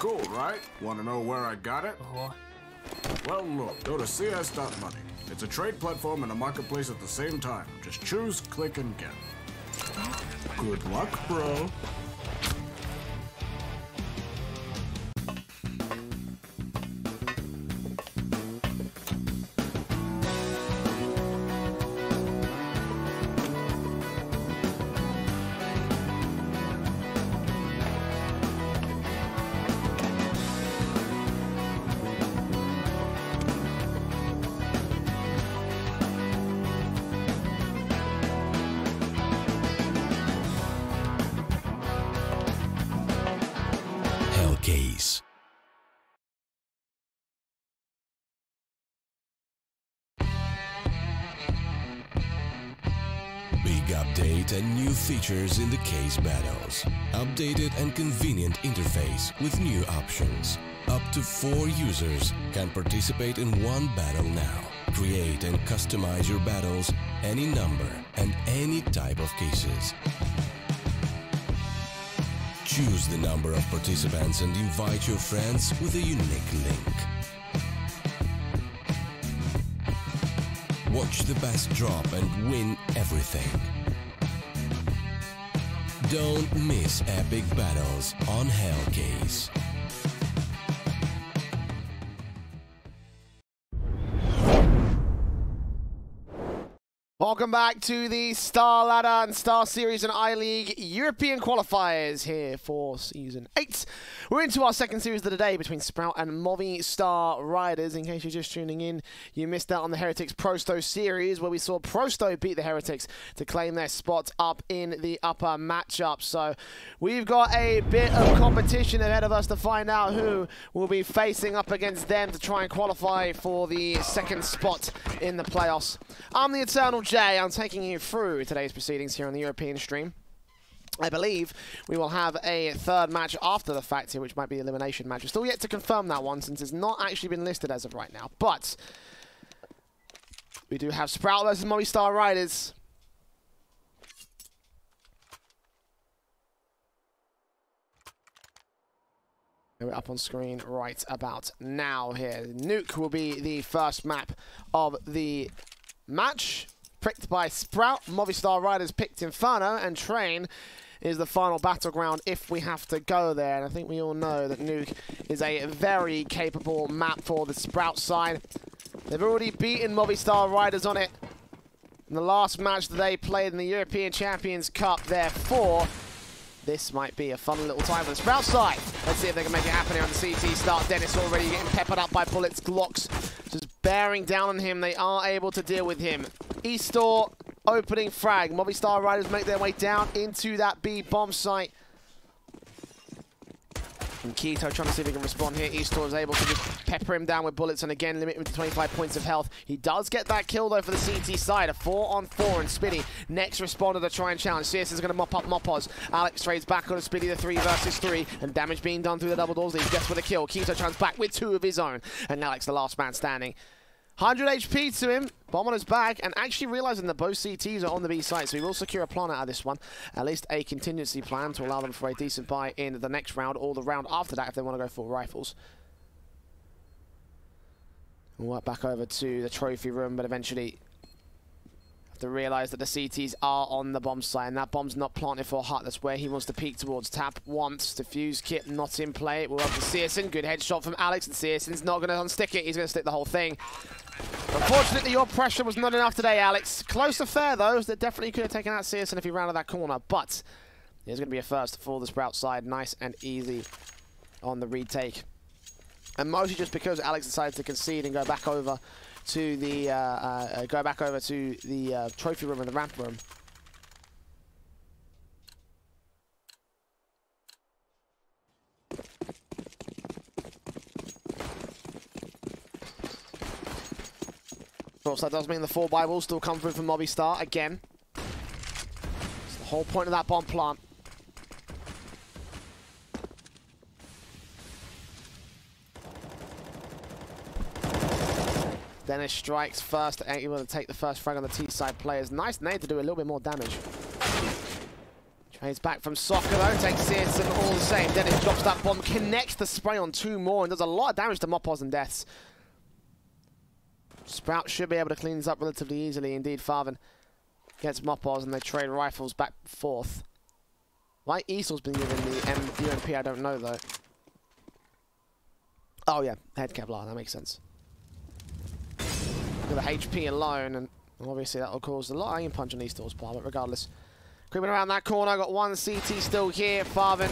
cool, right? Want to know where I got it? Well, look, go to cs.money. It's a trade platform and a marketplace at the same time. Just choose, click, and get. Good luck, bro. Case. Big update and new features in the case battles. Updated and convenient interface with new options. Up to 4 users can participate in one battle now. Create and customize your battles, any number and any type of cases. Choose the number of participants and invite your friends with a unique link. Watch the best drop and win everything. Don't miss epic battles on Hellcase. Welcome back to the Star Ladder and StarSeries and I-League European Qualifiers here for Season 8. We're into our second series of the day between Sprout and Movistar Riders. In case you're just tuning in, you missed out on the Heretics Prosto series where we saw Prosto beat the Heretics to claim their spot up in the upper matchup. So we've got a bit of competition ahead of us to find out who will be facing up against them to try and qualify for the second spot in the playoffs. I'm the Eternal Jay. I'm taking you through today's proceedings here on the European stream. I believe we will have a third match after the fact here, which might be the elimination match. We're still yet to confirm that one since it's not actually been listed as of right now. But we do have Sprout versus Movistar Riders. We're up on screen right about now here. Nuke will be the first map of the match. Picked by Sprout. Movistar Riders picked Inferno, and Train is the final battleground if we have to go there. And I think we all know that Nuke is a very capable map for the Sprout side. They've already beaten Movistar Riders on it in the last match that they played in the European Champions Cup. Therefore, this might be a fun little time for the Sprout side. Let's see if they can make it happen here on the CT start. Dennis already getting peppered up by bullets. Glocks just bearing down on him. They are able to deal with him. Eastor opening frag. Movistar Riders make their way down into that B bomb site. And Keto trying to see if he can respond here. Eastor is able to just pepper him down with bullets and again limit him to 25 points of health. He does get that kill though for the CT side. A 4-on-4 and Spiddy next responder to try and challenge. CS is going to mop up Mopos. Alex trades back on Spiddy, the 3 versus 3, and damage being done through the double doors. He gets with a kill. Keto trans back with 2 of his own, and Alex the last man standing. 100 HP to him, bomb on his back, and actually realizing that both CTs are on the B site, so he will secure a plan out of this one. At least a contingency plan to allow them for a decent buy in the next round or the round after that if they want to go for rifles. We'll work back over to the trophy room, but eventually have to realize that the CTs are on the bomb site, and that bomb's not planted for Hut. That's where he wants to peek towards. Tap once, defuse kit not in play. We'll have to Searson. Good headshot from Alex, and Searson's not going to unstick it. He's going to stick the whole thing. Unfortunately, your pressure was not enough today, Alex. Close affair, though. That definitely could have taken out Searson if he rounded that corner, but there's going to be a first for the Sprout side. Nice and easy on the retake. And mostly just because Alex decided to concede and go back over to the trophy room and the ramp room. Of course, that does mean the 4x will still come through from Movistar again. It's the whole point of that bomb plant. Dennis strikes first, able to take the first frag on the T-side players. Nice nade to do a little bit more damage. Trades back from Soccer though, takes Searson all the same. Dennis drops that bomb, connects the spray on 2 more, and does a lot of damage to Mopos and Deaths. Sprout should be able to clean this up relatively easily. Indeed, Farven gets Mopos, and they trade rifles back forth. Why Easel's been given the UMP, I don't know though. Oh yeah, head Kevlar, that makes sense. Look at the HP alone, and obviously that will cause a lot of aim punch on Eastor's part, but regardless. Creeping around that corner, got 1 CT still here. Farven,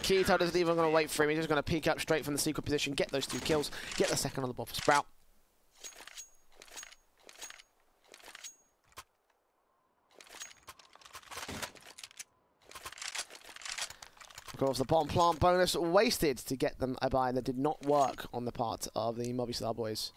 Keto isn't even going to wait for him. He's just going to peek up straight from the secret position, get those 2 kills, get the second on the board for Sprout. Of course, the bomb plant bonus wasted to get them a buy that did not work on the part of the Movistar boys.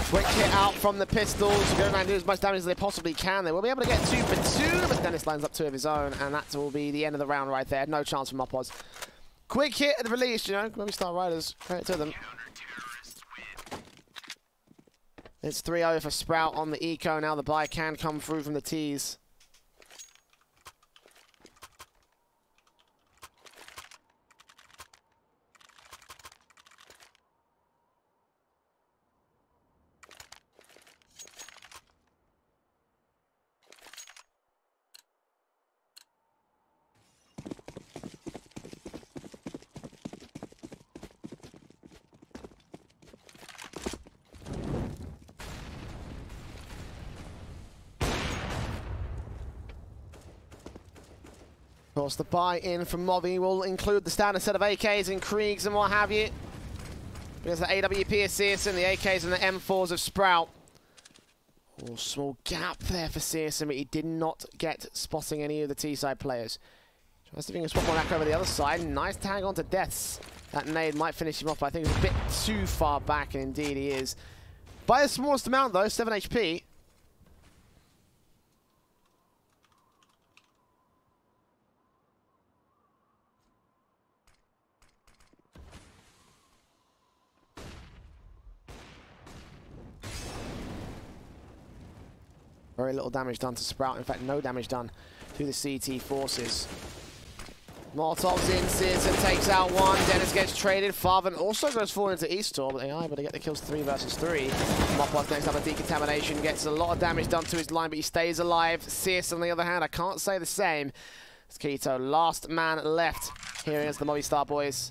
Quick hit out from the pistols, going around and do as much damage as they possibly can. They will be able to get 2 for 2, but Dennis lines up 2 of his own, and that will be the end of the round right there. No chance for Mopos. Quick hit at the release, you know, Movistar Riders, credit to them. It's 3-0 for Sprout on the eco. Now the buy can come through from the tees. Of course, the buy-in from Movi will include the standard set of AKs and Kriegs and what have you. There's the AWP of Searson, the AKs and the M4s of Sprout. Oh, small gap there for Searson, but he did not get spotting any of the T-side players. Tries to swap one back over the other side. Nice tag onto Deaths. That nade might finish him off, but I think it's a bit too far back, and indeed he is. By the smallest amount, though, 7 HP. Very little damage done to Sprout. In fact, no damage done to the CT forces. Molotov's in. Searson takes out 1. Dennis gets traded. Farven also goes forward into Eastor, but they are able to get the kills 3 versus 3. Mopos next up a decontamination. Gets a lot of damage done to his line, but he stays alive. Searson, on the other hand, I can't say the same. It's Keto, last man left here against the Movistar boys.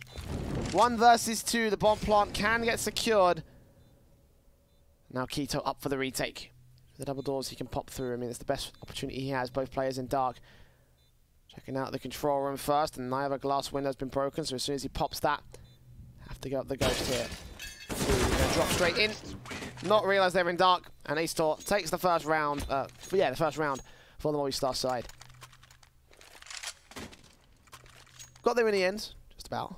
1 versus 2. The bomb plant can get secured. Now Keto up for the retake. The double doors he can pop through. I mean, it's the best opportunity he has. Both players in dark. Checking out the control room first, and neither glass window's been broken, so as soon as he pops that, have to go up the ghost here. Gonna drop straight in. Not realise they're in dark, and Eastor takes the first round. The first round for the Movistar side. Got there in the end, just about.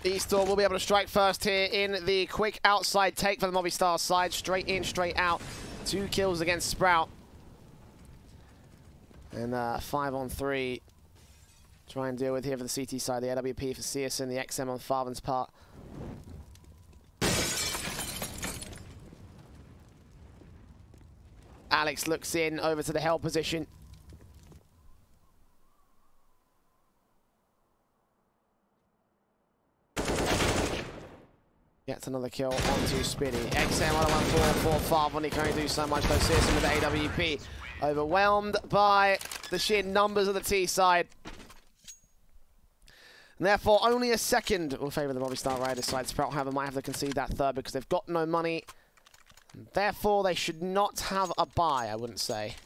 Eastor will be able to strike first here in the quick outside take for the Movistar side. Straight in, straight out. 2 kills against Sprout. And 5 on 3. Try and deal with here for the CT side. The AWP for Searson, the XM on Farven's part. Alex looks in over to the hell position. Gets another kill onto Spinny. XM on a 1-4-4-5 when he can only do so much though. Searson with the AWP. Overwhelmed by the sheer numbers of the T side. And therefore, only a second will favour the Movistar Riders side. Sprout, however, might have to concede that third because they've got no money. And therefore, they should not have a buy, I wouldn't say.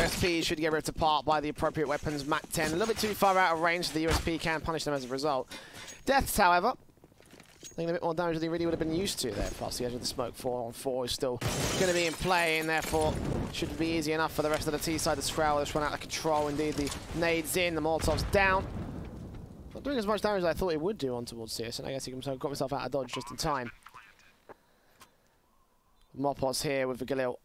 USP should get ripped apart by the appropriate weapons. Mac 10 a little bit too far out of range, so the USP can punish them as a result. Deaths, however, taking a bit more damage than he really would have been used to there. Plus the edge of the smoke 4-on-4 is still going to be in play, and therefore should be easy enough for the rest of the T side. The Scrowl just run out of control. Indeed, the nades in, the Molotov's down. Not doing as much damage as I thought it would do on towards CS, and I guess he got himself out of dodge just in time. Mopos here with the Galil.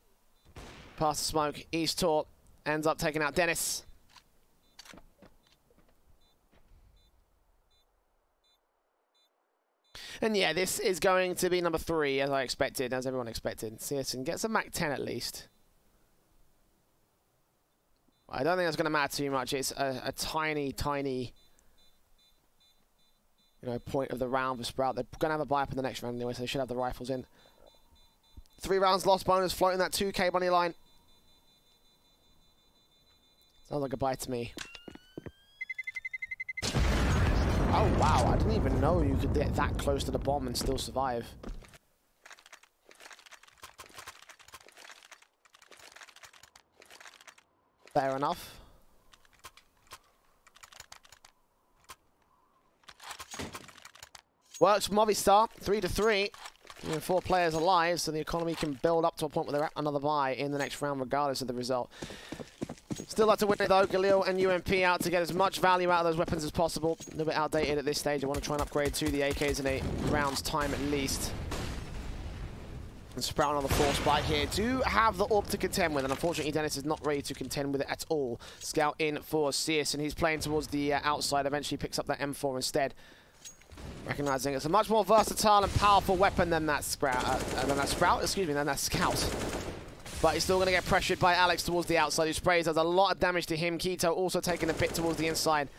Past the smoke, East Tor ends up taking out Dennis. And yeah, this is going to be number 3, as I expected, as everyone expected. Searson gets a Mac 10 at least. I don't think that's going to matter too much. It's a tiny, tiny, point of the round for Sprout. They're going to have a buy up in the next round anyway, so they should have the rifles in. 3 rounds lost bonus, floating that 2k money line. Sounds like a buy to me. Oh wow, I didn't even know you could get that close to the bomb and still survive. Fair enough. Works for Movistar, 3-3. 4 players alive, so the economy can build up to a point where they're at another buy in the next round, regardless of the result. Still like to win it though. Galil and UMP out to get as much value out of those weapons as possible. A little bit outdated at this stage. I want to try and upgrade to the AKs in 8 rounds time at least. And Sprout on the 4 spike here. Do have the AWP to contend with, and unfortunately Dennis is not ready to contend with it at all. Scout in for CS, and he's playing towards the outside. Eventually picks up that M4 instead. Recognizing it's a much more versatile and powerful weapon than that Scout. Than that Scout. But he's still going to get pressured by Alex towards the outside, who sprays, does a lot of damage to him. Keto also taking a bit towards the inside.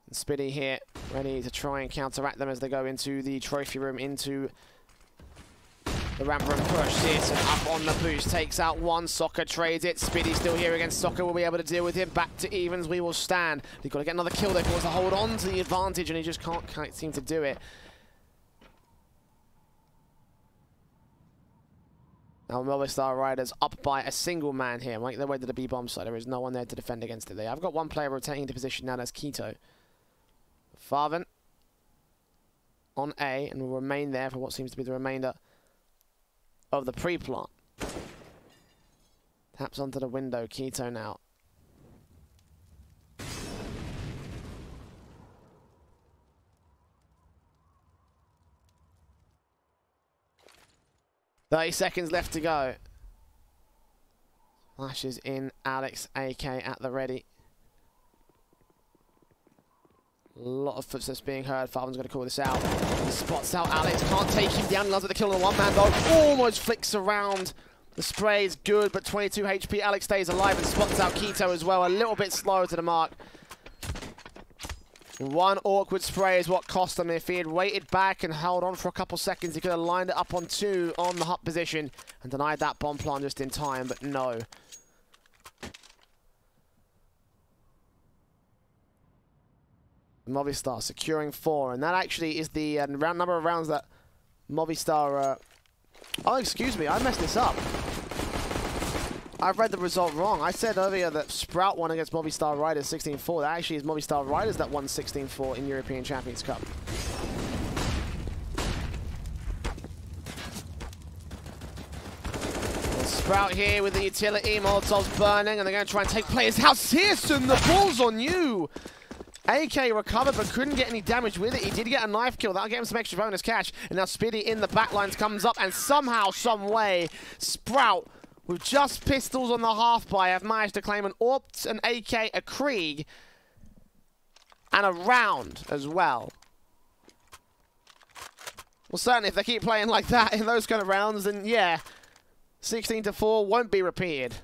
And Spiddy here, ready to try and counteract them as they go into the trophy room, into the ramp room push. Searson up on the boost, takes out one. Soccer trades it. Spiddy still here against Soccer, will be able to deal with him. Back to evens, we will stand. He's got to get another kill there if he wants to hold on to the advantage, and he just can't seem to do it. Now Movistar Riders up by a single man here. Make their way to the B-bomb side. There is no one there to defend against it. They have got one player rotating into position now. That's Keto. Farven on A and will remain there for what seems to be the remainder of the pre-plant. Taps onto the window. Keto now. "30 seconds left to go." Flashes in Alex, AK at the ready. A lot of footsteps being heard. Farven's going to call this out. He spots out Alex, can't take him down. He lands at the kill on a one-man though. Almost flicks around. The spray is good, but 22 HP. Alex stays alive and spots out Keto as well. A little bit slow to the mark. One awkward spray is what cost him. If he had waited back and held on for a couple seconds, he could have lined it up on 2 on the hut position and denied that bomb plant just in time, but no. Movistar securing 4, and that actually is the number of rounds that Movistar... Oh, excuse me, I messed this up. I've read the result wrong. I said earlier that Sprout won against Movistar Riders 16-4. That actually is Movistar Riders that won 16-4 in European Champions Cup. Sprout here with the utility. Molotov's burning, and they're going to try and take players out. Searson, the ball's on you! AK recovered but couldn't get any damage with it. He did get a knife kill. That'll get him some extra bonus cash. And now Spiddy in the backlines comes up, and somehow, some way, Sprout, with just pistols on the half-buy, have managed to claim an AWP, an AK, a Krieg, and a round as well. Well, certainly if they keep playing like that in those kind of rounds, then yeah, 16-4 won't be repeated.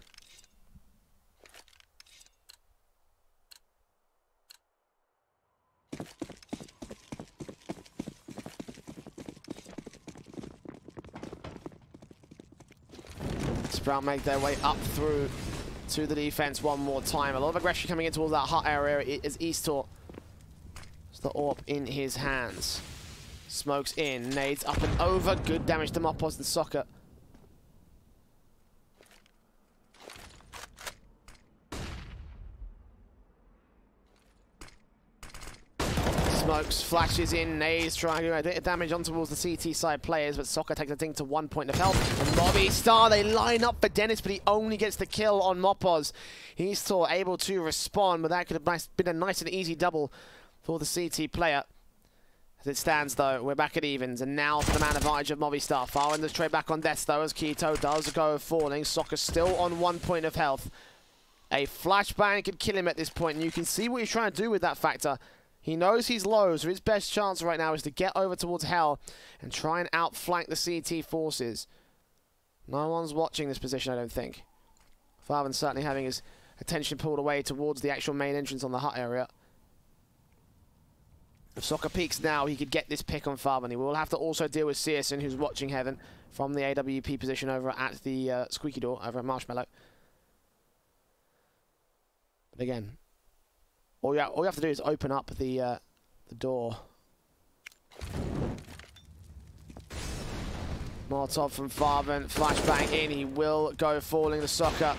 Sprout make their way up through to the defense one more time. A lot of aggression coming in towards that hot area. It is Eastor. It's the AWP in his hands. Smokes in, nades up and over. Good damage to Mopos and Soccer. Smokes, flashes in, nades, trying to do a bit of damage on towards the CT side players, but Soccer takes a ding to 1 point of health. And Movistar, they line up for Dennis, but he only gets the kill on Mopoz. He's still able to respond, but that could have been a nice and easy double for the CT player. As it stands, though, we're back at evens, and now for the man advantage of Movistar. Farwin the trade back on Death, though, as Keto does go falling. Soccer still on 1 point of health. A flashbang could kill him at this point, and you can see what he's trying to do with that factor. He knows he's low, so his best chance right now is to get over towards Hell and try and outflank the CT forces. No one's watching this position, I don't think. Farwin certainly having his attention pulled away towards the actual main entrance on the hut area. If Soccer peeks now, he could get this pick on Farwin. He will have to also deal with Searson, who's watching Heaven from the AWP position over at the squeaky door over at Marshmallow. But again, all you have to do is open up the door. Molotov from Farwin, flashbang in, he will go falling to Soccer.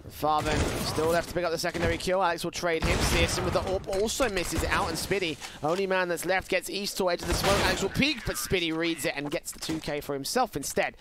Farwin still left to pick up the secondary kill. Alex will trade him. Searson with the AWP also misses it out, and Spiddy, only man that's left, gets east to edge of the smoke. Alex will peek, but Spiddy reads it and gets the 2K for himself instead.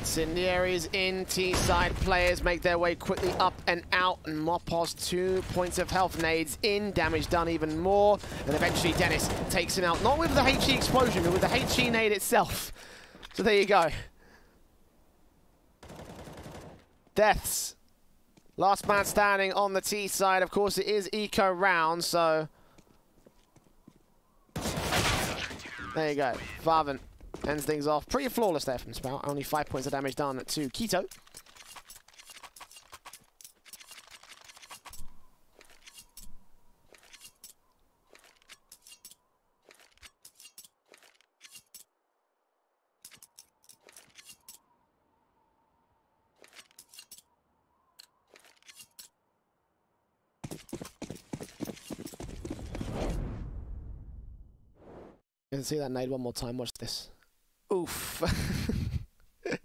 Incendiaries in, T-side players make their way quickly up and out, and Mopoz 2 points of health, nades in, damage done even more, and eventually Dennis takes him out, not with the HE explosion, but with the HE nade itself. So there you go. Deaths. Last man standing on the T side. Of course, it is eco round, so there you go. Farwin ends things off. Pretty flawless there from Sprout. Only 5 points of damage done to Keto. You can see that nade one more time. Watch this. Oof. You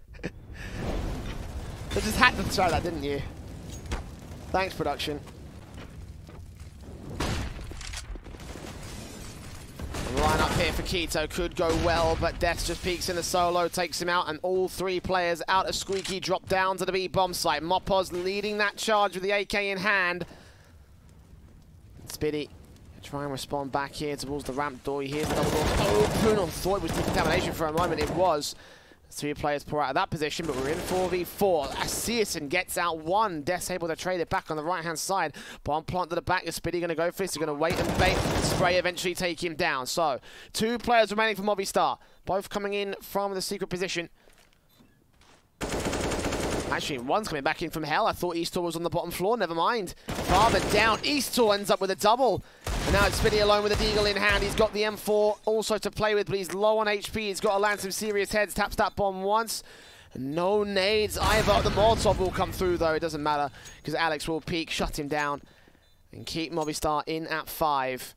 just had to throw that, didn't you? Thanks, production. The line up here for Keto could go well, but Death just peeks in the solo, takes him out, and all 3 players out of Squeaky drop down to the B-bomb site. Mopoz leading that charge with the AK in hand. Spiddy try and respond back here towards the ramp door. He hears the double door open. On thought it was decontamination for a moment. It was. 3 players pour out of that position, but we're in 4v4. Searson gets out 1. Death's able to trade it back on the right-hand side. Bomb plant to the back. Is Spiddy going to go for this? He's going to wait and bait. Spray eventually take him down. So, 2 players remaining for Movistar. Both coming in from the secret position. Actually, one's coming back in from Hell. I thought Eastor was on the bottom floor. Never mind. Farther down. Eastor ends up with a double. And now it's Spiddy alone with a deagle in hand. He's got the M4 also to play with, but he's low on HP. He's got to land some serious heads. Taps that bomb once. No nades either. The Molotov will come through, though. It doesn't matter, because Alex will peek, shut him down, and keep Movistar in at 5.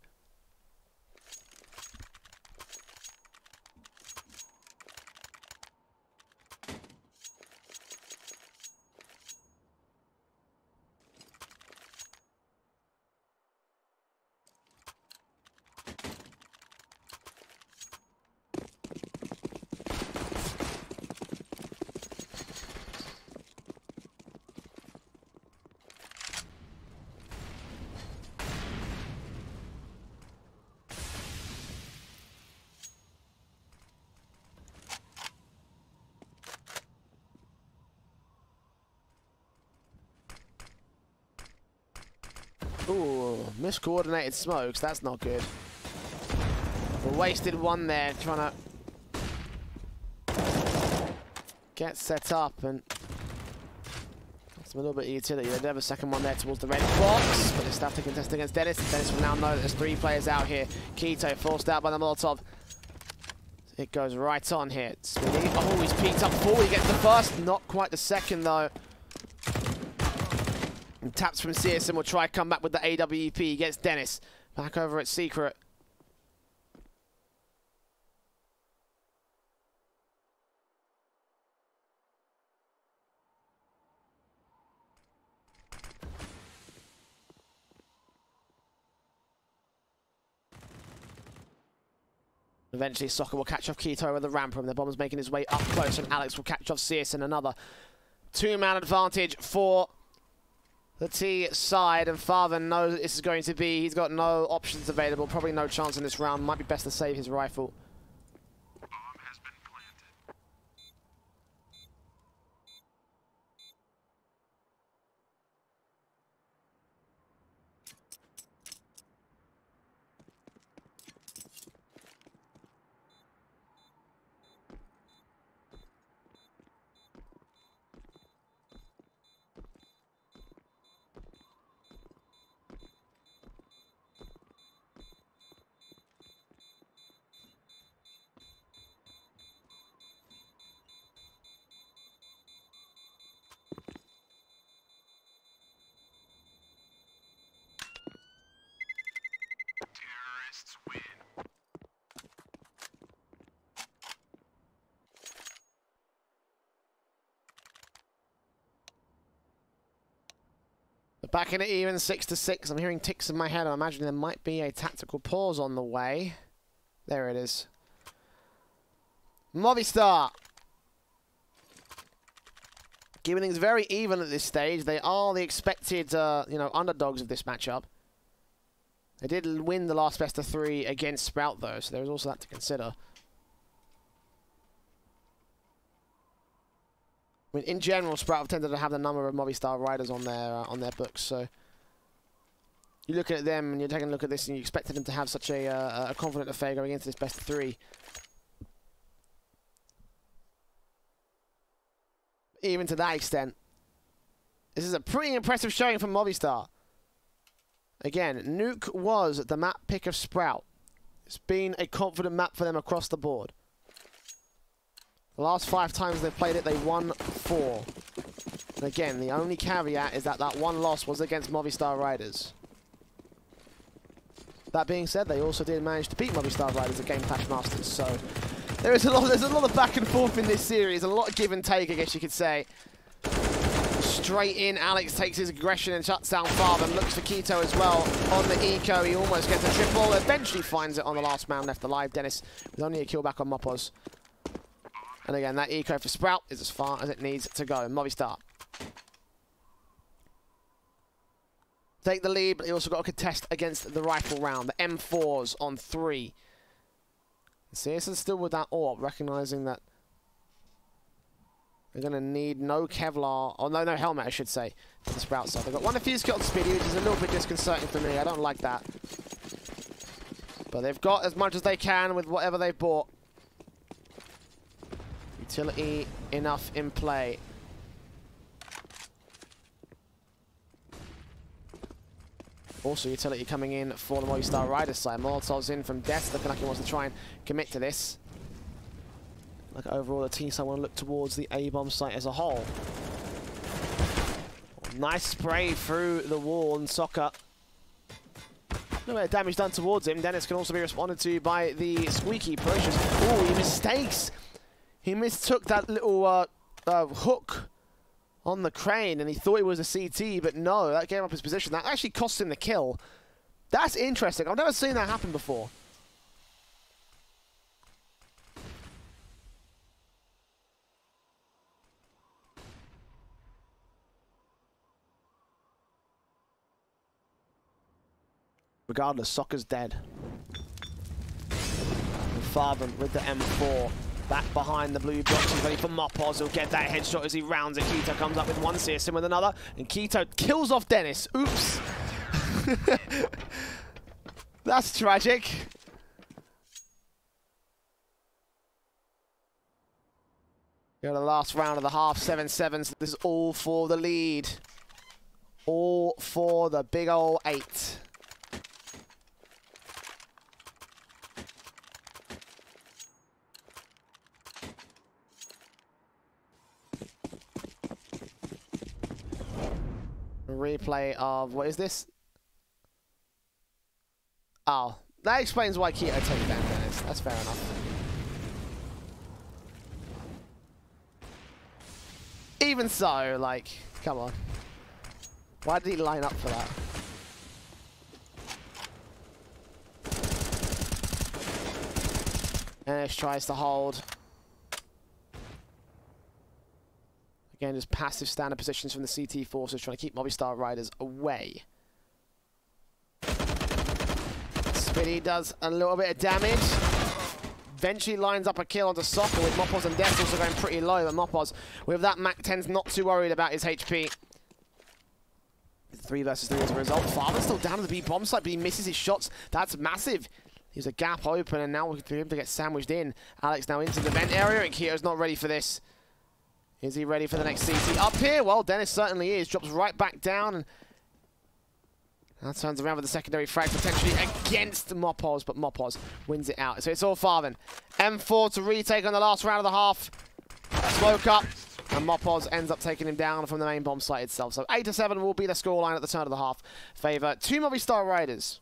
Ooh, miscoordinated smokes. That's not good. We wasted one there trying to get set up, and It's a little bit of utility. They do have a second one there towards the red box, but they still have to contest against Dennis. Dennis will now know that there's 3 players out here. Keto forced out by the Molotov. It goes right on here. Smitty. Oh, he's peeked up before he gets the first. Not quite the second, though. And taps from Searson will try to come back with the AWP. He gets Dennis back over at Secret. Eventually, Soccer will catch off Keto over the ramp room. The bomber's making his way up close, and Alex will catch off Searson. Another 2-man advantage for the T side, and Farven knows that this is going to be. He's got no options available, probably no chance in this round. Might be best to save his rifle. Back in it even, 6-6. I'm hearing ticks in my head. I imagine there might be a tactical pause on the way. There it is. Movistar. Keeping things very even at this stage. They are the expected, underdogs of this matchup. They did win the last best of 3 against Sprout, though, so there's also that to consider. I mean, in general, Sprout have tended to have the number of Movistar riders on their books. So you look at them and you're taking a look at this, and you expected them to have such a confident affair going into this best of 3. Even to that extent, this is a pretty impressive showing from Movistar. Again, Nuke was the map pick of Sprout. It's been a confident map for them across the board. The last 5 times they've played it, they won 4. And again, the only caveat is that that one loss was against Movistar riders. That being said, they also did manage to beat Movistar riders at Game Patch Masters. So there's a lot of back and forth in this series, a lot of give and take, I guess you could say. Straight in, Alex takes his aggression and shuts down Farben. Looks for Keto as well on the eco. He almost gets a triple. Eventually finds it on the last man left alive. Dennis with only a kill back on Mopos. And again, that eco for Sprout is as far as it needs to go. Movistar take the lead, but they also got a contest against the rifle round. The M4s on 3. Searson still with that AWP, recognizing that they're going to need no Kevlar, or no helmet, I should say, for the Sprout side. They've got one defuse killed Speedy, which is a little bit disconcerting for me. I don't like that. But they've got as much as they can with whatever they've bought. Utility enough in play. Also utility coming in for the Movistar Riders side. Molotov's in from Death, looking like he wants to try and commit to this. Like overall, the team side want to look towards the A-bomb site as a whole. Nice spray through the wall, and Soccer. No bit of damage done towards him. Dennis can also be responded to by the Squeaky Precious. Oh, he mistakes. He mistook that little hook on the crane, and he thought it was a CT, but no, that gave up his position. That actually cost him the kill. That's interesting. I've never seen that happen before. Regardless, Soccer's dead. Farben with the M4. Back behind the blue box, he's ready for Mopos. He'll get that headshot as he rounds it. Keto comes up with one, Searson with another, and Keto kills off Dennis. Oops. That's tragic. Go to the last round of the half, 7-7. So this is all for the lead. All for the big ol' 8. A replay of, what is this? Oh, that explains why Keto took down Dennis. That's fair enough. Even so, like, come on. Why did he line up for that? Dennis tries to hold. Again, just passive standard positions from the CT forces, trying to keep Movistar riders away. Spitty does a little bit of damage. Eventually lines up a kill onto Soccer with Mopos and Death also going pretty low, but Mopos, with that Mac 10's not too worried about his HP. 3 versus 3 as a result. Farmer's still down to the B bomb site, but he misses his shots. That's massive. There's a gap open, and now we're able to get sandwiched in. Alex now into the vent area, and Keto's not ready for this. Is he ready for the next CT up here? Well, Dennis certainly is. Drops right back down, and that turns around with the secondary frag potentially against Mopos, but Mopos wins it out. So it's all Farthen. M4 to retake on the last round of the half. Smoke up, and Mopos ends up taking him down from the main bomb site itself. So 8-7 will be the scoreline at the turn of the half. Favor 2 Movistar riders.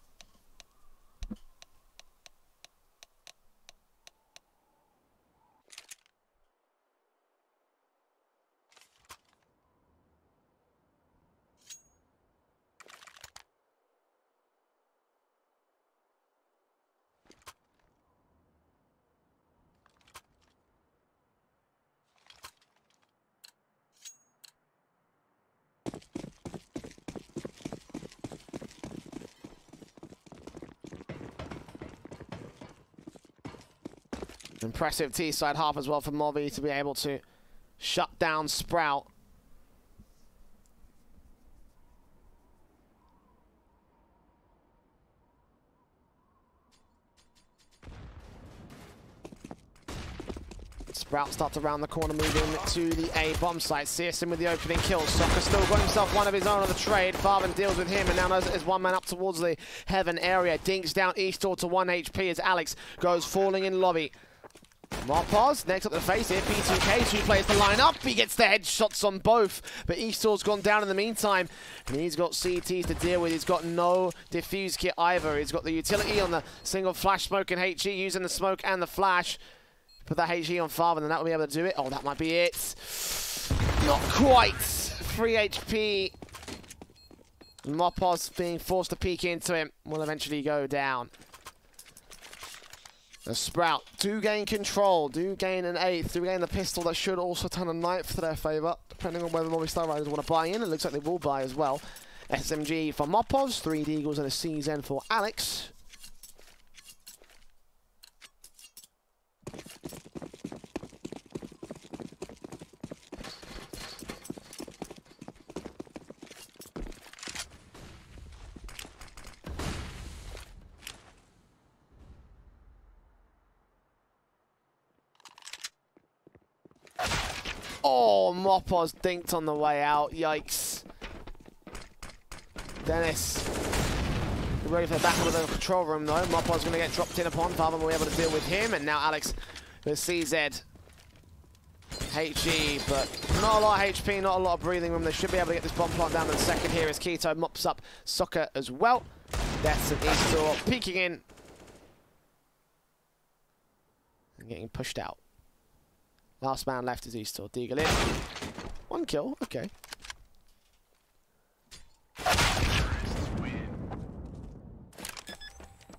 Impressive T-side half as well for Movi to be able to shut down Sprout. Sprout starts to round the corner, moving to the A bomb site. CSM with the opening kill. Soccer still got himself one of his own on the trade. Farthen deals with him, and now is one man up towards the heaven area. Dinks down Eastall to 1 HP as Alex goes falling in lobby. Mopos next up the face here. P2K, 2 players to line up. He gets the headshots on both, but Eastall's gone down in the meantime, and he's got CTs to deal with. He's got no defuse kit either. He's got the utility on the single flash smoke and HE, using the smoke and the flash. Put that HE on Farthen, and that will be able to do it. Oh, that might be it. Not quite. 3 HP. Mopos being forced to peek into him will eventually go down. The Sprout do gain control, do gain an 8th, do gain the pistol that should also turn a 9th to their favour, depending on whether Movistar riders want to buy in. It looks like they will buy as well. SMG for Mopos, 3 Deagles and a CZN for Alex. Oh, Mopos dinked on the way out. Yikes. Dennis. Ready for the battle of the control room, though. Mopos going to get dropped in upon. Farthen will be able to deal with him. And now Alex with CZ. HE, but not a lot of HP, not a lot of breathing room. They should be able to get this bomb plant down in the second here as Keto mops up Soccer as well. Deaths and Eastall peeking in. And getting pushed out. Last man left is Eastall. Deagle in. 1 kill, okay.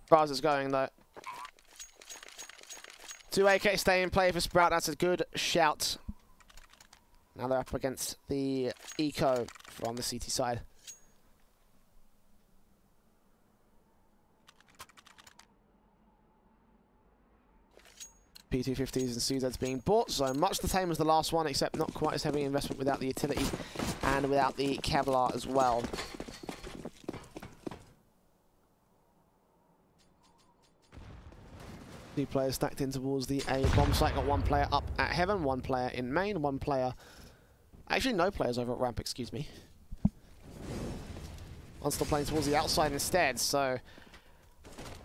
Braz is going though. 2 AK stay in play for Sprout. That's a good shout. Now they're up against the Eco from the CT side. P250s and CZs being bought, so much the same as the last one, except not quite as heavy investment without the utility and without the Kevlar as well. 2 players stacked in towards the A bomb site. Got 1 player up at Heaven, 1 player in main, 1 player... Actually, no players over at ramp, excuse me. One still playing towards the outside instead, so...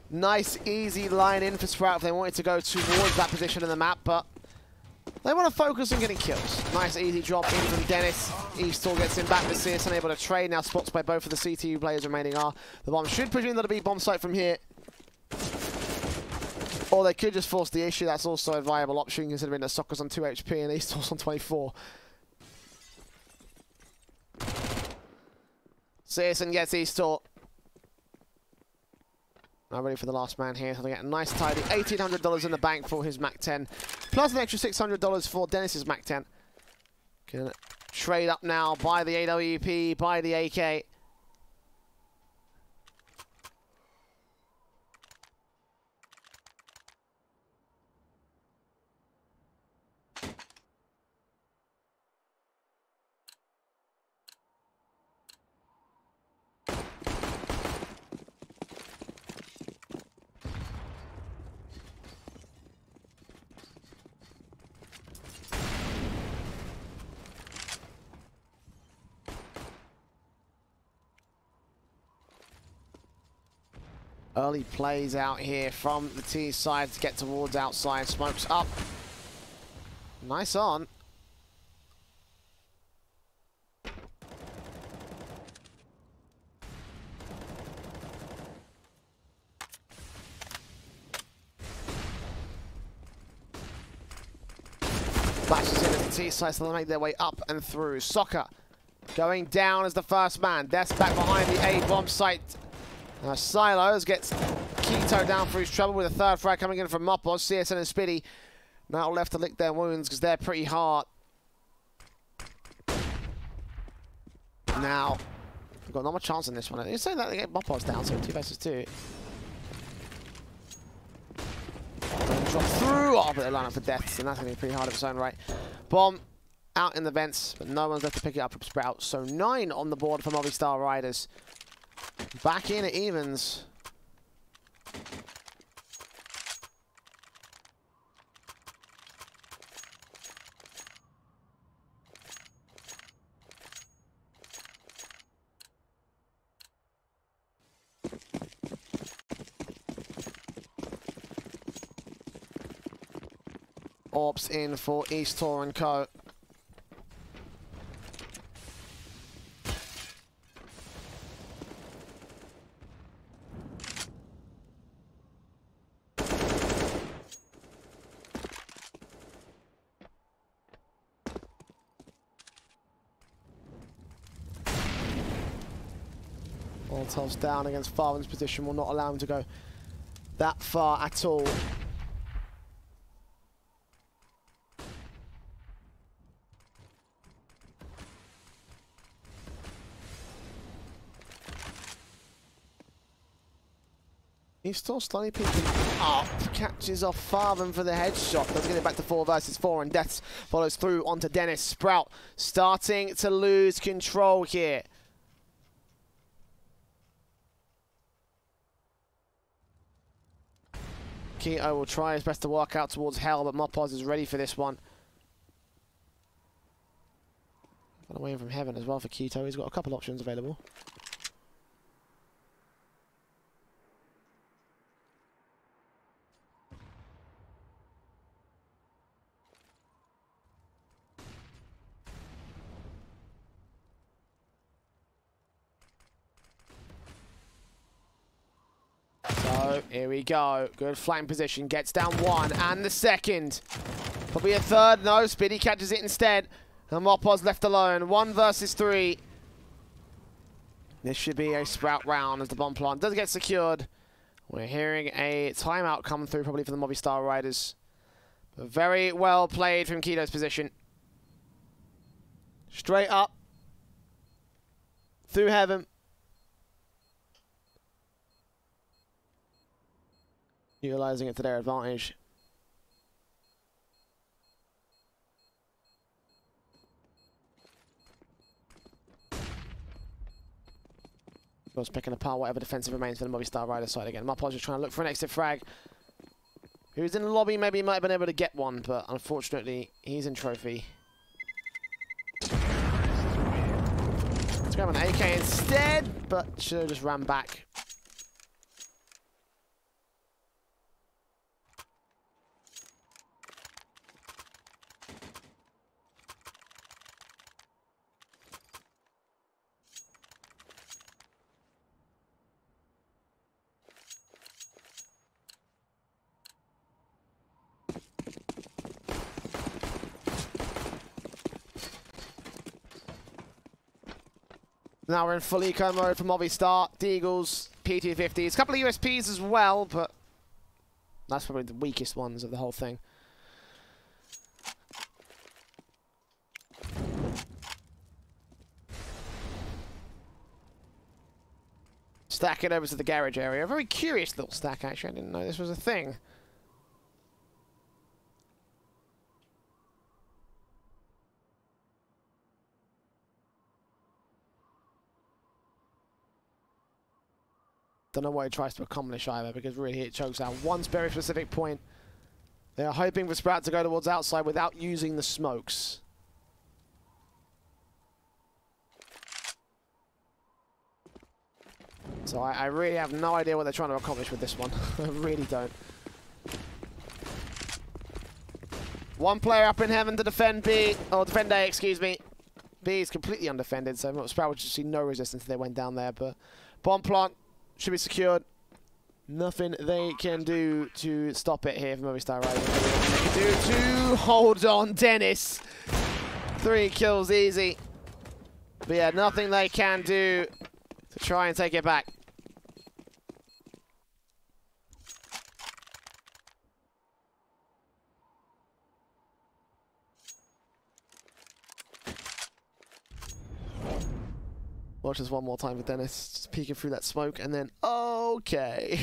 Nice, easy line in for Sprout if they wanted to go towards that position in the map, but... They want to focus on getting kills. Nice, easy drop in from Dennis. Eastor gets him back with CS, unable to trade. Now spots by both of the CTU players remaining are. The bomb should presume that'll be bomb site from here. Or they could just force the issue. That's also a viable option, considering that Soccer's on 2 HP and Eastor's on 24. Searson gets Eastor. Now ready for the last man here. So they get a nice tidy $1,800 in the bank for his Mac 10. Plus an extra $600 for Dennis's Mac 10. Can trade up now, buy the AWP, buy the AK. Early plays out here from the T side to get towards outside. Smokes up. Nice on. Flashes in at the T side, so they make their way up and through. Soccer going down as the first man. That's back behind the A bomb site. Now Silos gets Keto down for his trouble with a 3rd frag coming in from Mopos. CSN and Spiddy now left to lick their wounds because they're pretty hard. Now, we've got not much chance in this one. You're saying that they get Mopos down, so 2 versus 2. Drop through. Oh, but they line up for deaths, and that's going to be pretty hard of its own right. Bomb out in the vents, but no one's left to pick it up from Sprout. So 9 on the board for Movistar Riders. Back in at evens. Orbs in for Eastor and Co. Molotov's down against Farven's position, will not allow him to go that far at all. He's still slowly picking up, catches off Farven for the headshot. Doesn't get it back to 4 versus 4, and Deaths follows through onto Dennis. Sprout starting to lose control here. Keto will try his best to work out towards Hell, but Mopos is ready for this one. Got away from Heaven as well for Keto. He's got a couple options available. So, here we go. Good flank position. Gets down 1 and the 2nd. Probably a 3rd. No, Spiddy catches it instead. And Mopos left alone. 1 versus 3. This should be a Sprout round as the bomb plant does get secured. We're hearing a timeout come through probably for the Movistar Riders. But very well played from Keto's position. Straight up. Through Heaven. Utilizing it to their advantage. Was picking apart whatever defensive remains for the Movistar Rider side again. Mopos just trying to look for an exit frag. If he was in the lobby, maybe he might have been able to get one, but unfortunately, he's in trophy. Let's grab an AK instead, but should have just ran back. Now we're in full eco mode for Movistar, Deagles, P250s, a couple of USPs as well, but that's probably the weakest ones of the whole thing. Stack it over to the garage area. A very curious little stack, actually. I didn't know this was a thing. Don't know what he tries to accomplish either, because really it chokes out one very specific point. They are hoping for Sprout to go towards outside without using the smokes. So I really have no idea what they're trying to accomplish with this one. I really don't. One player up in heaven to defend B, or defend A, excuse me. B is completely undefended, so Sprout would just see no resistance if they went down there, but bomb plant should be secured. Nothing they can do to stop it here from Movistar Rising. Do to hold on, Dennis. 3 kills easy. But yeah, nothing they can do to try and take it back. Watch this one more time with Dennis, just peeking through that smoke, and then, okay.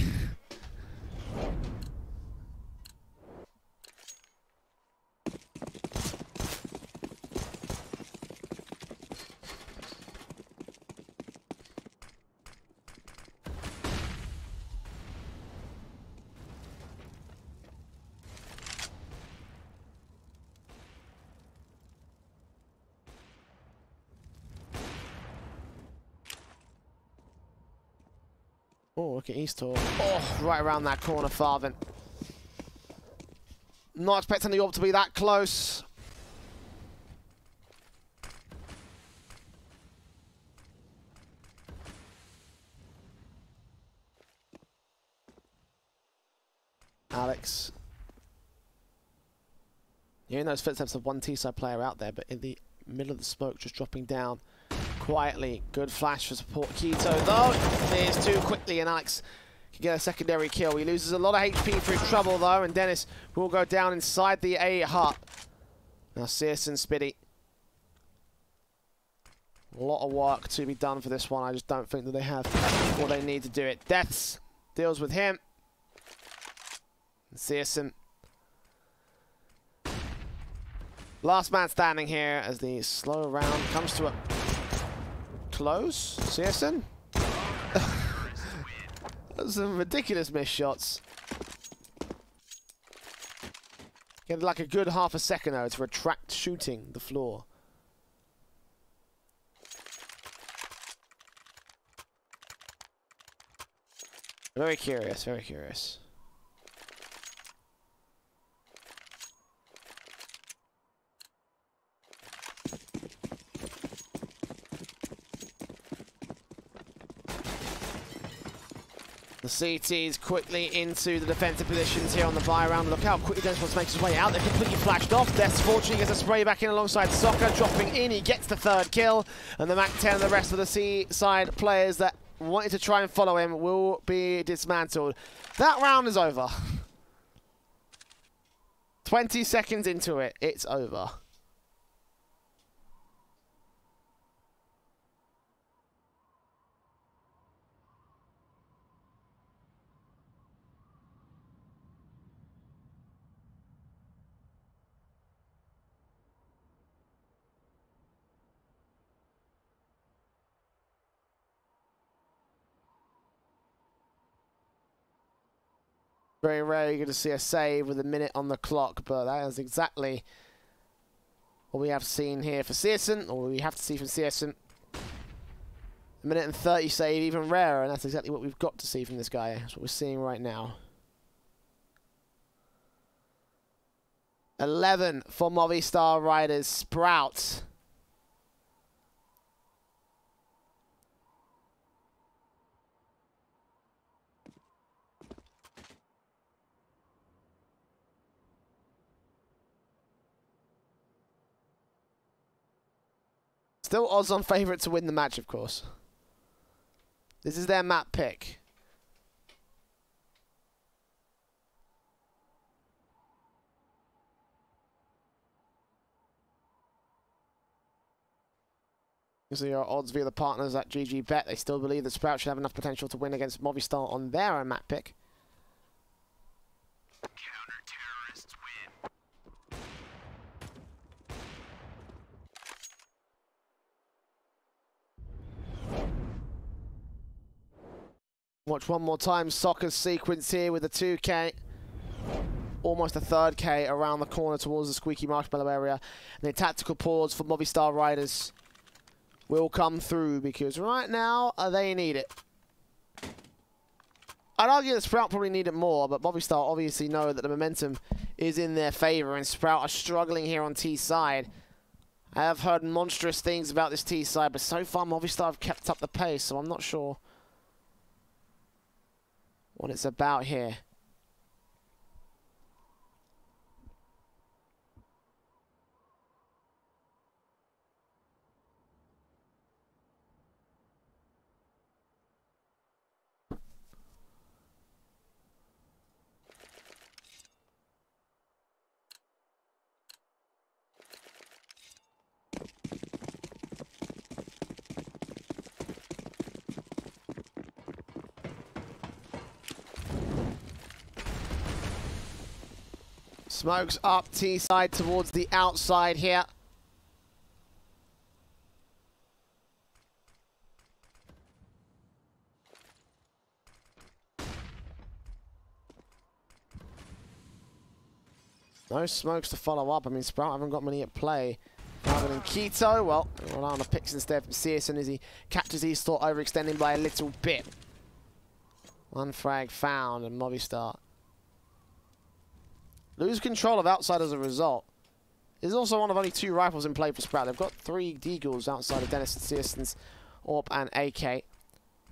Oh, look at Eastor. Oh, right around that corner, Farvin. Not expecting the orb to be that close. Alex. Hearing those footsteps of one T-side player out there, but in the middle of the smoke, just dropping down quietly. Good flash for support Keto, though. Clears too quickly, and Alex can get a secondary kill. He loses a lot of HP through trouble, though, and Dennis will go down inside the A hut. Now, Sears and Spiddy. A lot of work to be done for this one. I just don't think that they have what they need to do it. Deaths deals with him. Searson. Last man standing here as the slow round comes to a close. Searson. Some ridiculous missed shots. Get like a good half a second though to retract shooting the floor. Very curious, very curious. The CT's quickly into the defensive positions here on the buy round. Look how quickly Dennis wants to make his way out. They're completely flashed off. Death's fortunately gets a spray back in alongside Soccer, dropping in. He gets the third kill. And the MAC-10 and the rest of the C-side players that wanted to try and follow him will be dismantled. That round is over. 20 seconds into it, it's over. Very rare you're going to see a save with a minute on the clock, but that is exactly what we have seen here for Searson, or we have to see from Searson. A minute and 30 save, even rarer, and that's exactly what we've got to see from this guy. That's what we're seeing right now. 11 for Movistar Riders. Sprout. Still odds on favourite to win the match, of course. This is their map pick. So your odds via the partners at GGBet. They still believe that Sprout should have enough potential to win against Movistar on their own map pick. Counter-terrorists win. Watch one more time. Soccer's sequence here with a 2K. Almost a 3rd around the corner towards the squeaky marshmallow area. And the tactical pause for Movistar Riders will come through because right now they need it. I'd argue that Sprout probably need it more, but Movistar obviously know that the momentum is in their favour and Sprout are struggling here on T side. I have heard monstrous things about this T side, but so far Movistar have kept up the pace, so I'm not sure what it's about here. Smokes up T side towards the outside here. No smokes to follow up. I mean, Sprout haven't got many at play. Rather than Keto, well, rely on the picks instead from Searson as he captures his thought overextending by a little bit. One frag found and Movistar lose control of outside as a result. This is also one of only 2 rifles in play for Sprout. They've got 3 Deagles outside of Dennis and Searson's AWP and AK.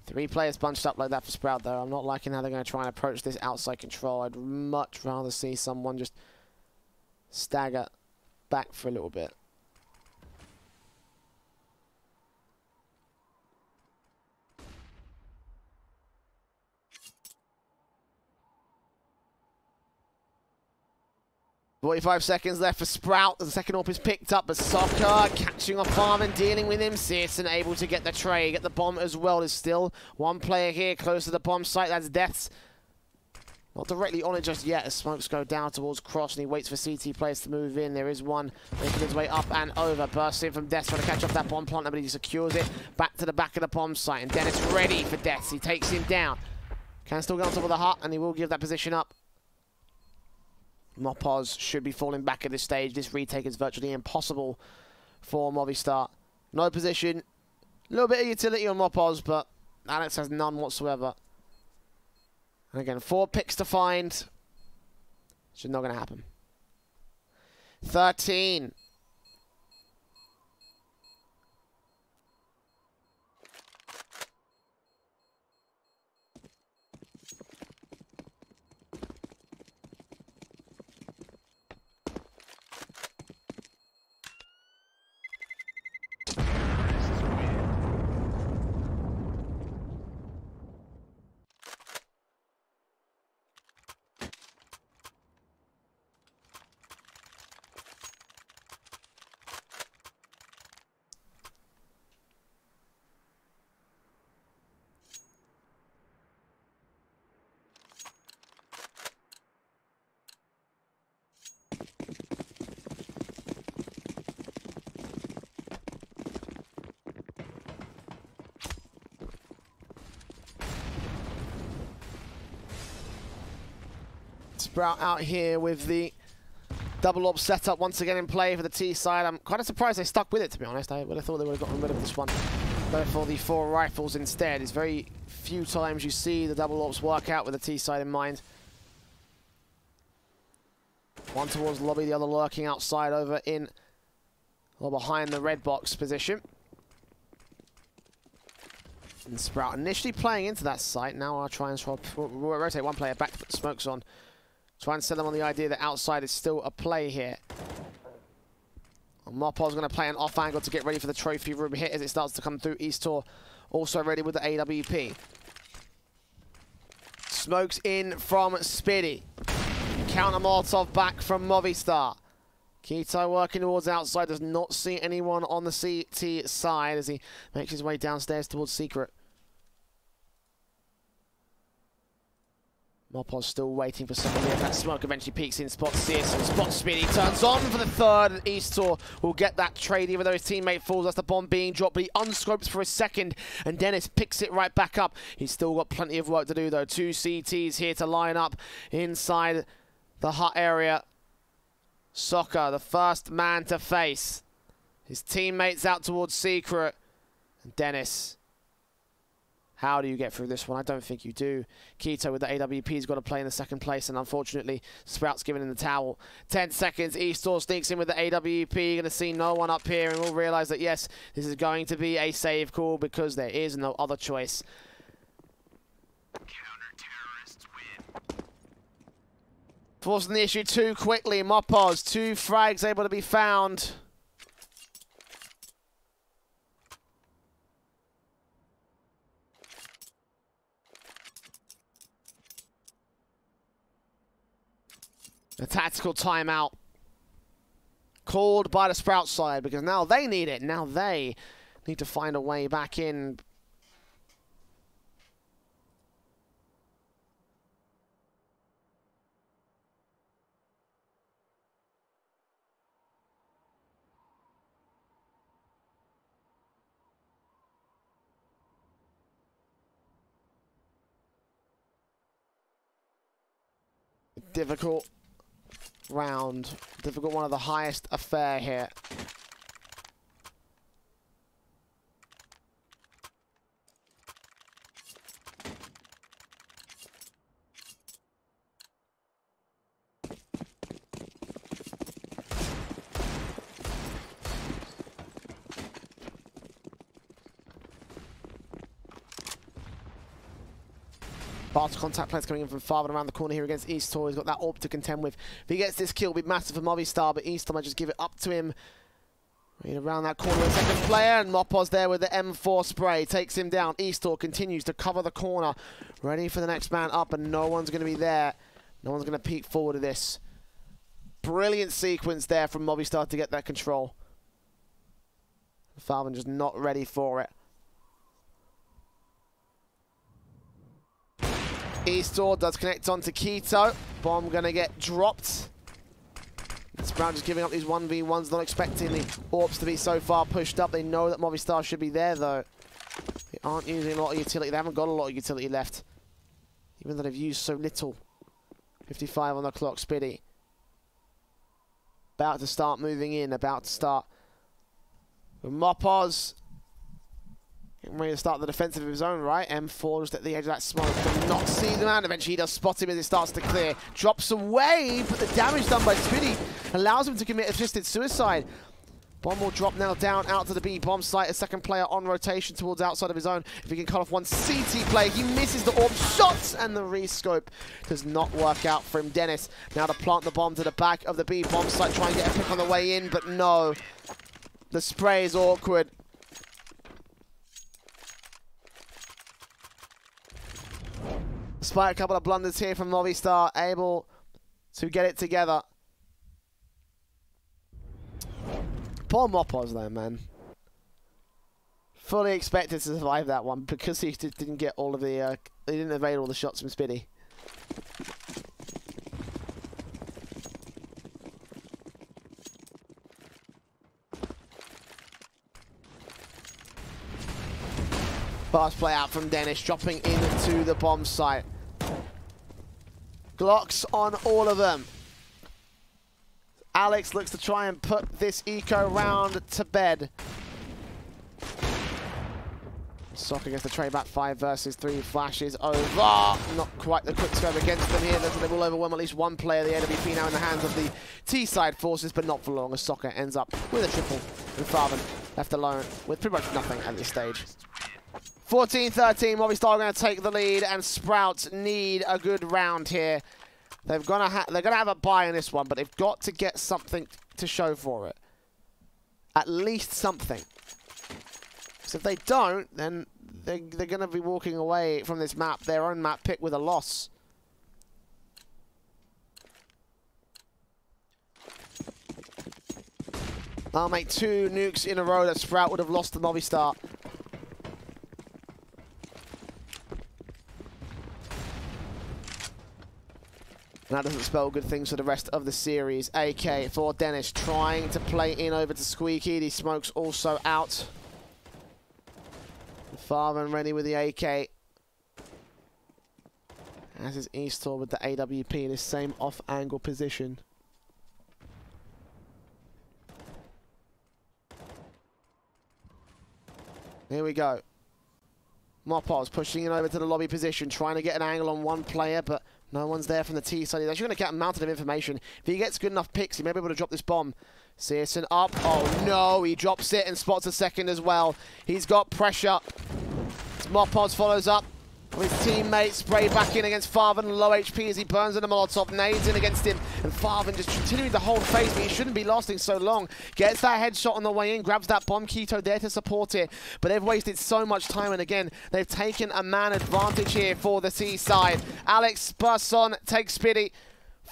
3 players bunched up like that for Sprout, though. I'm not liking how they're going to try and approach this outside control. I'd much rather see someone just stagger back for a little bit. .45 seconds left for Sprout. The second AWP is picked up, but Soccer catching off Farm and dealing with him. Searson able to get the tray, get the bomb as well. There's still one player here close to the bomb site. That's Deaths. Not directly on it just yet as smokes go down towards Cross and he waits for CT players to move in. There is one making his way up and over. Bursts in from Deaths trying to catch off that bomb planter, but he secures it back to the back of the bomb site. And Dennis ready for Deaths. He takes him down. Can still get on top of the hut and he will give that position up. Mopoz should be falling back at this stage. This retake is virtually impossible for Movistar. No position. A little bit of utility on Mopoz, but Alex has none whatsoever. And again, 4 picks to find. It's not going to happen. 13. Sprout out here with the double orb setup once again in play for the T side. I'm kind of surprised they stuck with it, to be honest. I would have thought they would have gotten rid of this one. Go for the 4 rifles instead. It's very few times you see the double orbs work out with the T side in mind. One towards lobby, the other lurking outside over in, or behind the red box position. And Sprout initially playing into that site. Now I'll try and rotate one player back to put smokes on. Try and sell them on the idea that outside is still a play here. Mopoz's going to play an off angle to get ready for the trophy room hit as it starts to come through. Eastor also ready with the AWP. Smokes in from Spiddy. Counter Molotov back from Movistar. Keto working towards outside, does not see anyone on the CT side as he makes his way downstairs towards Secret. Mopoz still waiting for someone here. That smoke eventually peeks in, spots CS and spots Spiddy. Turns on for the third, and Eastor will get that trade even though his teammate falls. That's the bomb being dropped, but he unscopes for a second, and Dennis picks it right back up. He's still got plenty of work to do though. 2 CTs here to line up inside the hut area. Soccer, the first man to face. His teammates out towards Secret. And Dennis. How do you get through this one? I don't think you do. Keto with the AWP's got to play in the second place, and unfortunately, Sprout's given in the towel. 10 seconds, Eastor sneaks in with the AWP. Going to see no one up here, and we'll realize that, yes, this is going to be a save call because there is no other choice. Counter-terrorists win. Forcing the issue too quickly. Mopoz, 2 frags able to be found. A tactical timeout called by the Sprout side because now they need it. Now they need to find a way back in. Difficult round. Difficult one of the highest affair here. Fast contact plays coming in from far and around the corner here against Eastor. He's got that orb to contend with. If he gets this kill, it'll be massive for Movistar, but Eastor might just give it up to him. Right around that corner with the second player, and Mopoz there with the M4 spray. Takes him down. Eastor continues to cover the corner. Ready for the next man up, and no one's going to be there. No one's going to peek forward to this. Brilliant sequence there from Movistar to get that control. Falvin just not ready for it. Eastor does connect onto Keto. Bomb gonna get dropped. Sprout just giving up these 1v1s, not expecting the orbs to be so far pushed up. They know that Movistar should be there though. They aren't using a lot of utility. They haven't got a lot of utility left. Even though they've used so little. 55 on the clock, Spiddy. About to start moving in, about to start. Mopoz. Getting ready to start the defensive of his own right. M4 just at the edge of that smoke. Does not see the man. Eventually he does spot him as it starts to clear. Drops away, but the damage done by Spiddy allows him to commit assisted suicide. Bomb will drop now down out to the B bomb site. A second player on rotation towards outside of his own. If he can cut off one CT play, he misses the orb shots, and the rescope does not work out for him. Dennis now to plant the bomb to the back of the B bomb site, try and get a pick on the way in, but no. The spray is awkward. Despite a couple of blunders here from Movistar, able to get it together. Poor Mopoz though, man. Fully expected to survive that one because he didn't get all of the, he didn't evade all the shots from Spiddy. Fast play out from Dennis, dropping into the bomb site. Glocks on all of them. Alex looks to try and put this eco round to bed. Soccer gets the trade back 5 versus 3. Flashes over. Not quite the quick scope against them here. They will overwhelm at least one player. The AWP now in the hands of the T-side forces, but not for long as Soccer ends up with a triple. And Farben left alone with pretty much nothing at this stage. 14-13. Movistar are going to take the lead, and Sprouts need a good round here. They're gonna have a bye in this one, but they've got to get something to show for it. At least something. So if they don't, then they're going to be walking away from this map, their own map pick, with a loss. I'll make 2 nukes in a row that Sprout would have lost to Movistar. And that doesn't spell good things for the rest of the series. AK for Dennis, trying to play in over to Squeaky. The smoke's also out. Farben ready with the AK. As is Eastor with the AWP in his same off-angle position. Here we go. Mopos pushing in over to the lobby position, trying to get an angle on one player, but no one's there from the T side. He's actually going to get a mountain of information. If he gets good enough picks, he may be able to drop this bomb. Searson up. Oh no, he drops it and spots a second as well. He's got pressure. Mopos follows up with his teammate. Spray back in against Farben. Low HP as he burns in a Molotov. Nades in against him. And Farben just continuing to hold face, but he shouldn't be lasting so long. Gets that headshot on the way in. Grabs that bomb. Keto there to support it. But they've wasted so much time. And again, they've taken a man advantage here for the T side. Alex bursts on. Takes Spitty.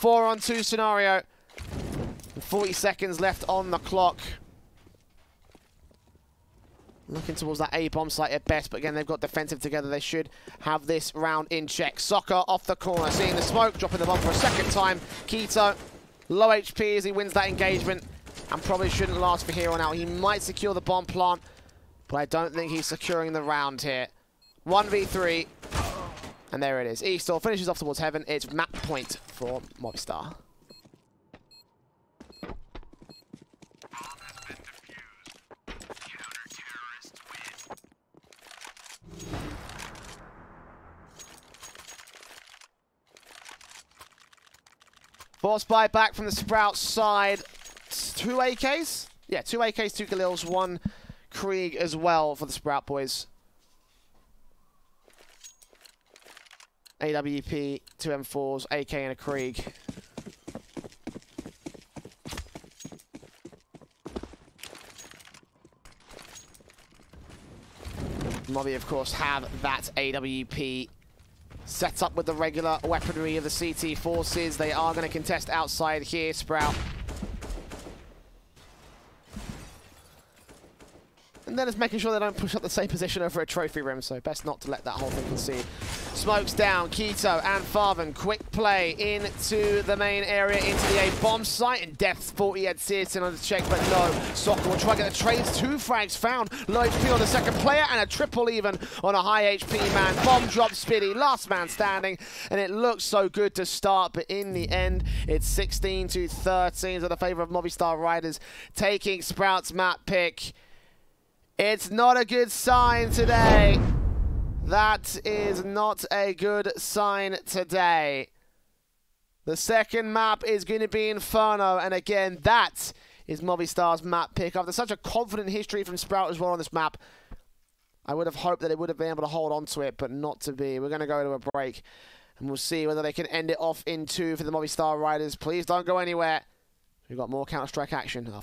4-on-2 scenario. 40 seconds left on the clock. Looking towards that A-bomb site at best, but again, they've got defensive together. They should have this round in check. Soccer off the corner, seeing the smoke, dropping the bomb for a second time. Keto, low HP as he wins that engagement, and probably shouldn't last for here on out. He might secure the bomb plant, but I don't think he's securing the round here. 1v3, and there it is. Eastor finishes off towards heaven. It's map point for Movistar. Force buy back from the Sprout side. 2 AKs? Yeah, 2 AKs, 2 Galils, 1 Krieg as well for the Sprout boys. AWP, 2 M4s, AK and a Krieg. Mobby, of course, have that AWP set up with the regular weaponry of the CT forces. They are going to contest outside here, Sprout. And then it's making sure they don't push up the same position over a trophy room, so best not to let that whole thing concede. Smokes down, Keto and Farben. Quick play into the main area, into the A-bomb site. In depth, 40 had Searson on the check, but no. Soccer will try to get the trades. 2 frags found. Low HP on the second player, and a triple even on a high HP man. Bomb drop, Spitty, last man standing. And it looks so good to start, but in the end, it's 16-13 to the favor of Movistar Riders, taking Sprout's map pick. It's not a good sign today. That is not a good sign today. The second map is going to be Inferno, and again, that is Movistar's map pick. After such a confident history from Sprout as well on this map, I would have hoped that they would have been able to hold on to it, but not to be. We're going to go to a break, and we'll see whether they can end it off in 2 for the Movistar Riders. Please don't go anywhere. We've got more Counter-Strike action after